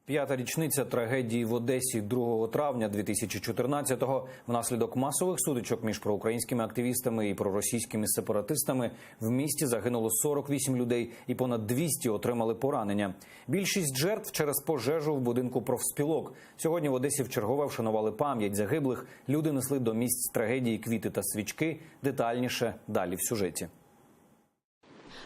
П'ята річниця трагедії в Одесі 2 травня 2014-го. Внаслідок масових сутичок між проукраїнськими активістами і проросійськими сепаратистами в місті загинуло 48 людей і понад 200 отримали поранення. Більшість жертв через пожежу в будинку профспілок. Сьогодні в Одесі вчергове вшанували пам'ять загиблих. Люди несли до місць трагедії квіти та свічки. Детальніше далі в сюжеті.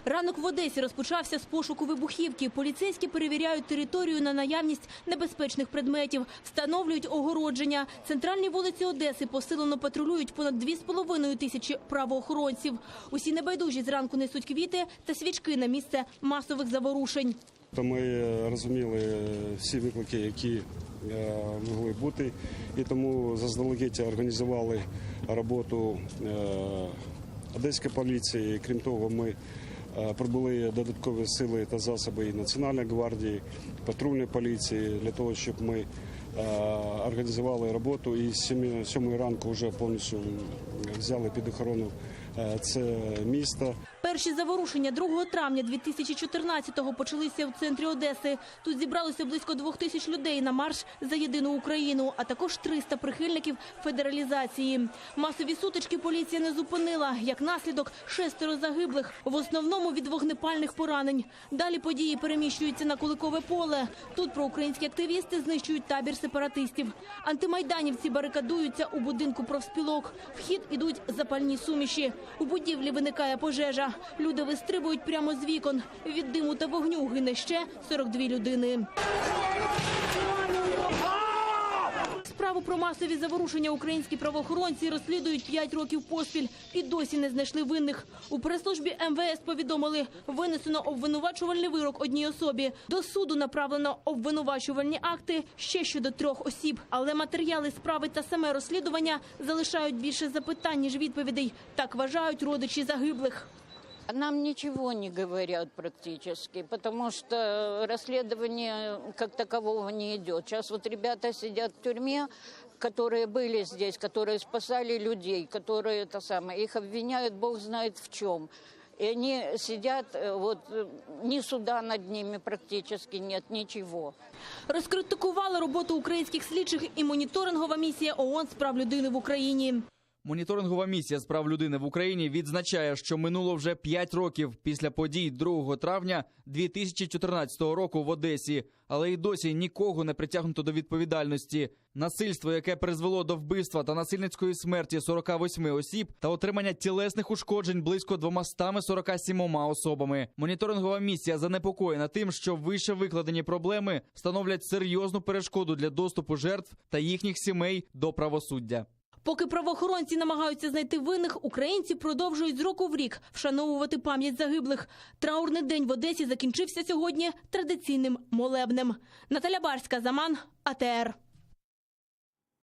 Ранок в Одесі розпочався з пошуку вибухівки. Поліцейські перевіряють територію на наявність небезпечних предметів, встановлюють огородження. Центральні вулиці Одеси посилено патрулюють понад 2,5 тисячі правоохоронців. Усі небайдужі зранку несуть квіти та свічки на місце масових заворушень. Ми розуміли всі виклики, які могли бути, і тому заздалегідь організували роботу одеської поліції. Крім того, ми прибули додаткові сили та засоби і Національної гвардії, патрульної поліції, для того, щоб ми організували роботу і з 7 ранку вже повністю взяли під охорону це місто. Перші заворушення 2 травня 2014-го почалися в центрі Одеси. Тут зібралося близько 2000 людей на марш за єдину Україну, а також 300 прихильників федералізації. Масові сутички поліція не зупинила. Як наслідок, 6 загиблих, в основному від вогнепальних поранень. Далі події переміщуються на Куликове поле. Тут проукраїнські активісти знищують табір сепаратистів. Антимайданівці барикадуються у будинку профспілок. В хід ідуть запальні суміші. У будівлі виникає пожежа. Люди вистрибують прямо з вікон. Від диму та вогню гине ще 42 людини. Справу про масові заворушення українські правоохоронці розслідують 5 років поспіль і досі не знайшли винних. У прес-службі МВС повідомили, винесено обвинувачувальний вирок одній особі. До суду направлено обвинувачувальні акти ще щодо 3 осіб. Але матеріали справи та саме розслідування залишають більше запитань, ніж відповідей. Так вважають родичі загиблих. Нам ничего не говорят практически, потому что расследование как такового не идет. Сейчас вот ребята сидят в тюрьме, которые были здесь, которые спасали людей, которые их обвиняют, Бог знает в чем. И они сидят, ни суда над ними практически нет, ничего. Розкритикували роботу українських слідчих і моніторингова місія ООН з прав людини в Україні. Моніторингова місія з прав людини в Україні відзначає, що минуло вже 5 років після подій 2 травня 2014 року в Одесі, але й досі нікого не притягнуто до відповідальності. Насильство, яке призвело до вбивства та насильницької смерті 48 осіб та отримання тілесних ушкоджень близько 247 особами. Моніторингова місія занепокоєна тим, що вище викладені проблеми становлять серйозну перешкоду для доступу жертв та їхніх сімей до правосуддя. Поки правоохоронці намагаються знайти винних, українці продовжують з року в рік вшановувати пам'ять загиблих. Траурний день в Одесі закінчився сьогодні традиційним молебнем. Наталя Барська, Заман, АТР.